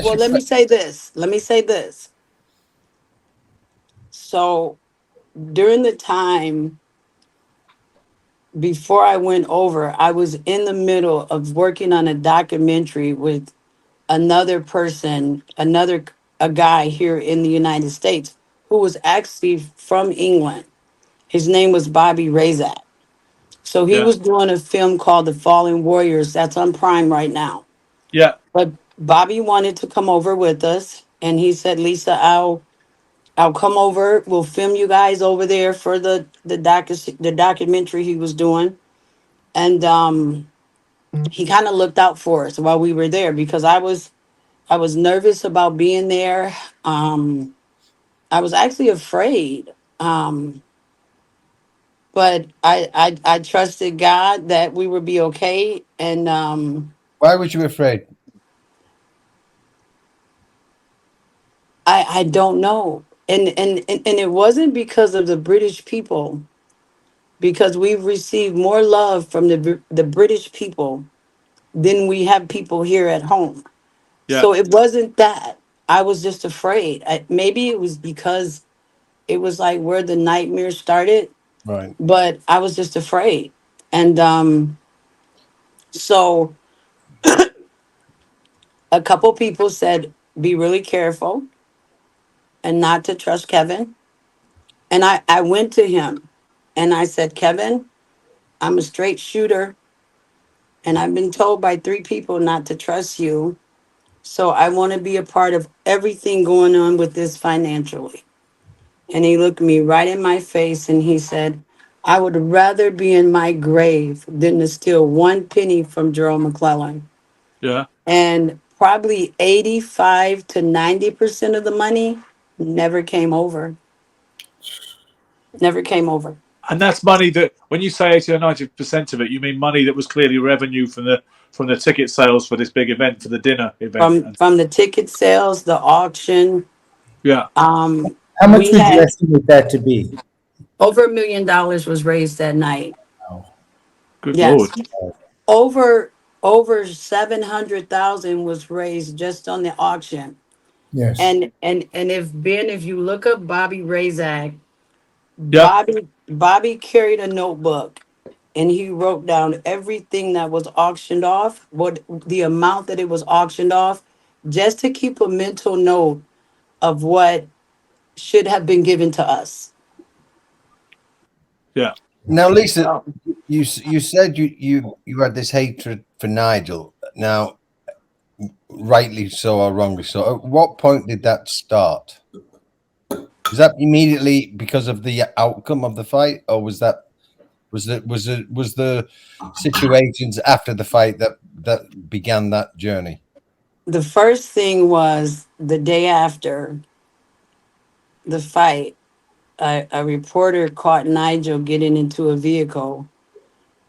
Well, your let me friend? say this. Let me say this. So during the time before I went over, I was in the middle of working on a documentary with another person, another a guy here in the United States who was actually from England. His name was Bobby Razak. So he Yeah. was doing a film called The Fallen Warriors that's on Prime right now. Yeah. But Bobby wanted to come over with us, and he said, "Lisa, I'll come over. We'll film you guys over there for the documentary he was doing." And he kind of looked out for us while we were there because I was nervous about being there. I was actually afraid. But I trusted God that we would be okay. And Why was you afraid? I don't know. And it wasn't because of the British people, because we've received more love from the British people than we have people here at home. Yeah. So it wasn't that. I was just afraid. Maybe it was because it was like where the nightmare started, Right. but I was just afraid. And so a couple people said, be really careful and not to trust Kevin. And I went to him and I said, Kevin, I'm a straight shooter. And I've been told by three people not to trust you. So I want to be a part of everything going on with this financially. And he looked me right in my face and he said, I would rather be in my grave than to steal one penny from Gerald McCLELLAN. Yeah. And probably 85 to 90% of the money never came over. Never came over. And that's money that, when you say 80 or 90% of it, you mean money that was clearly revenue from the ticket sales for this big event, for the dinner event. From And the ticket sales, the auction, yeah. How much we would you had estimate that to be? over $1 million was raised that night. Oh, Good Yes. Lord. Over over 700,000 was raised just on the auction. yes. And if you look up Bobby Razak, Yeah. Bobby carried a notebook and he wrote down everything that was auctioned off, what the amount that it was auctioned off, just to keep a mental note of what should have been given to us. Yeah. Now, Lisa, So you said you had this hatred for Nigel. Now, rightly so or wrongly so. At what point did that start? Was that immediately because of the outcome of the fight, or was the situations after the fight that began that journey? the first thing was the day after the fight, a reporter caught Nigel getting into a vehicle,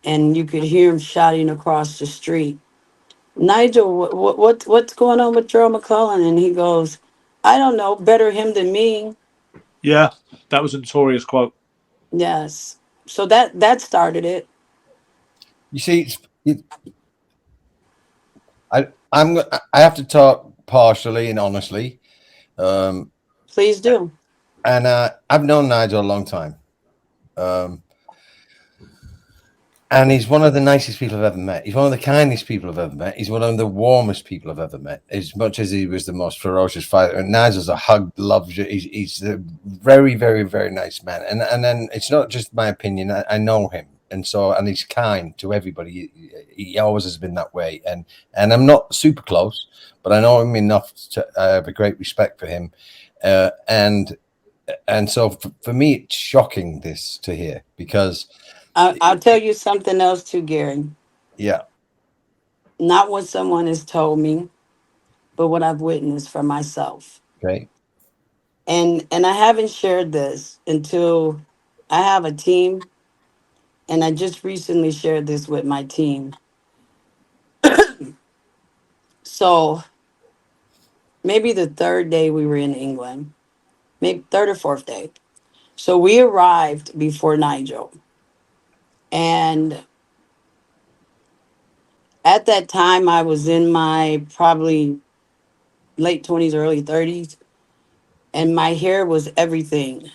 and you could hear him shouting across the street, "Nigel, what's going on with Gerald McClellan?" And he goes, "I don't know. Better him than me." Yeah. That was a notorious quote. Yes. So that started it. You see, I have to talk partially and honestly, um, Please do. and I've known Nigel a long time. Um, And he's one of the nicest people I've ever met. He's one of the kindest people I've ever met. He's one of the warmest people I've ever met. As much as he was the most ferocious fighter, and Nigel's a hug, loves you. He's a very, very, very nice man. And then it's not just my opinion. I know him, and he's kind to everybody. He always has been that way. And I'm not super close, but I know him enough to have a great respect for him. Uh, and and so for me, it's shocking this to hear because I'll tell you something else too, Gary. yeah, Not what someone has told me, but what I've witnessed for myself. okay. And I haven't shared this until I have a team, and I just recently shared this with my team. So maybe the third day we were in England, maybe third or fourth day. So we arrived before Nigel. And at that time, I was in my probably late 20s, early 30s, and my hair was everything.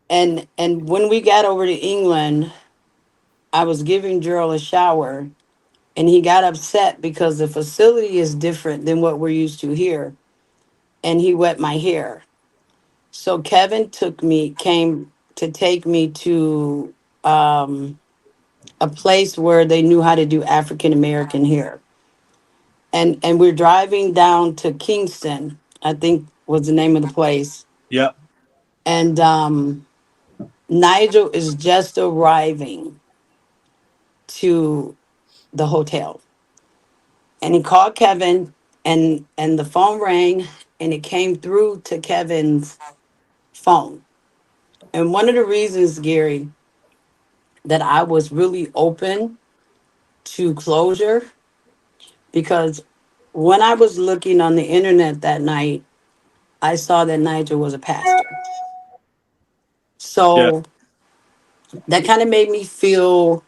And when we got over to England, I was giving Gerald a shower, and he got upset because the facility is different than what we're used to here, and he wet my hair. So Kevin came to take me to um, a place where they knew how to do African American hair. And we're driving down to Kingston, I think was the name of the place. Yeah. And Nigel is just arriving to the hotel. And he called Kevin, and the phone rang, and it came through to Kevin's phone. And one of the reasons, Gary, that I was really open to closure, because when I was looking on the internet that night, I saw that Nigel was a pastor. Yeah. So that kind of made me feel,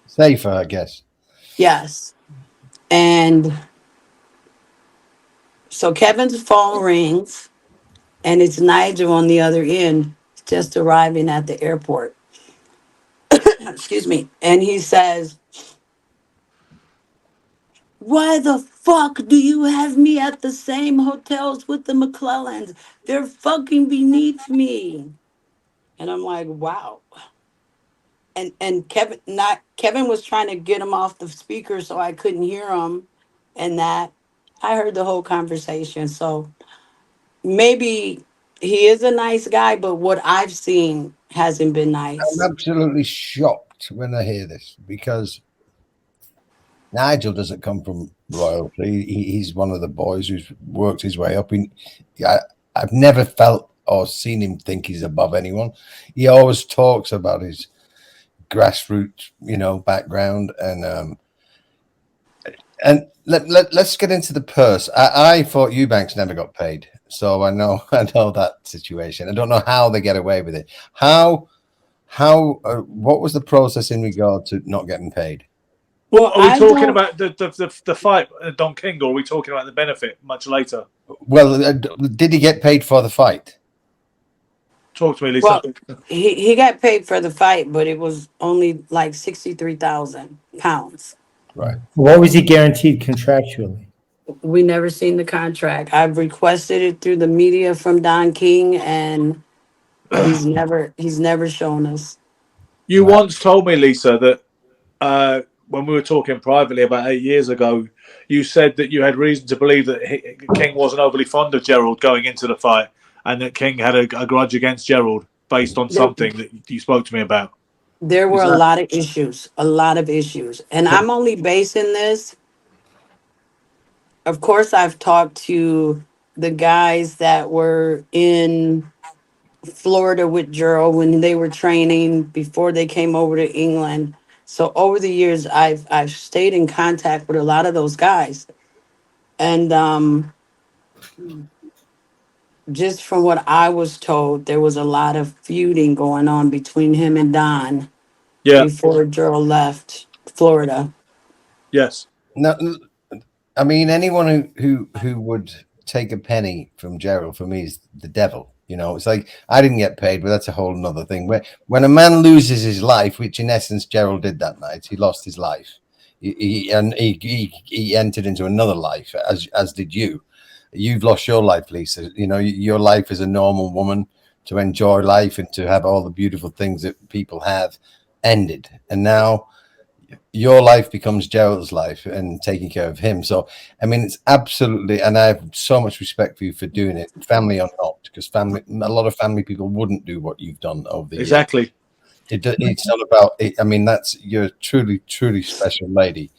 Safer, I guess. yes. And so Kevin's phone rings, and it's Nigel on the other end, just arriving at the airport. Excuse me. And he says, "Why the fuck do you have me at the same hotels with the McCLELLANs? They're fucking beneath me." And I'm like, wow. And Kevin was trying to get him off the speaker so I couldn't hear him, and that I heard the whole conversation. So maybe he is a nice guy, but what I've seen hasn't been I'm nice. absolutely shocked when I hear this because Nigel doesn't come from royalty. He's one of the boys who's worked his way up. I've never felt or seen him think he's above anyone. He always talks about his grassroots, background, and let's get into the purse. I thought Eubanks never got paid, so I know that situation. I don't know how they get away with it. What was the process in regard to not getting paid? Well, Well, are we I talking don't. about the fight, Don King, or are we talking about the benefit much later? Well, did he get paid for the fight? Talk to me, Lisa. Well, he got paid for the fight, but it was only like £63,000. Right. What was he guaranteed contractually? We never seen the contract. I've requested it through the media from Don King, and he's never shown us. You once told me, Lisa, that when we were talking privately about 8 years ago, you said that you had reason to believe that King wasn't overly fond of Gerald going into the fight, and that King had a grudge against Gerald based on There, something that you spoke to me about. there were Is a that lot of issues, and I'm only basing this. Of course, I've talked to the guys that were in Florida with Gerald when they were training before they came over to England. So over the years, I've stayed in contact with a lot of those guys, and just from what I was told, there was a lot of feuding going on between him and Don yeah? before Gerald left Florida. Yes. No, I mean anyone who would take a penny from Gerald for me is the devil. It's like I didn't get paid, but that's a whole nother thing. When a man loses his life, which in essence Gerald did that night, he lost his life. He entered into another life, as did you. You've lost your life, Lisa. Your life as a normal woman to enjoy life and to have all the beautiful things that people have ended, and now your life becomes Gerald's life and taking care of him. So, I mean, it's absolutely, and I have so much respect for you for doing it, family or not, because a lot of family people wouldn't do what you've done over the years. Exactly. It's not about it. I mean, you're a truly, truly special lady.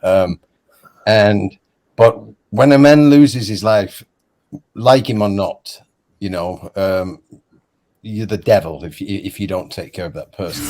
But when a man loses his life, like him or not, you're the devil if you don't take care of that person.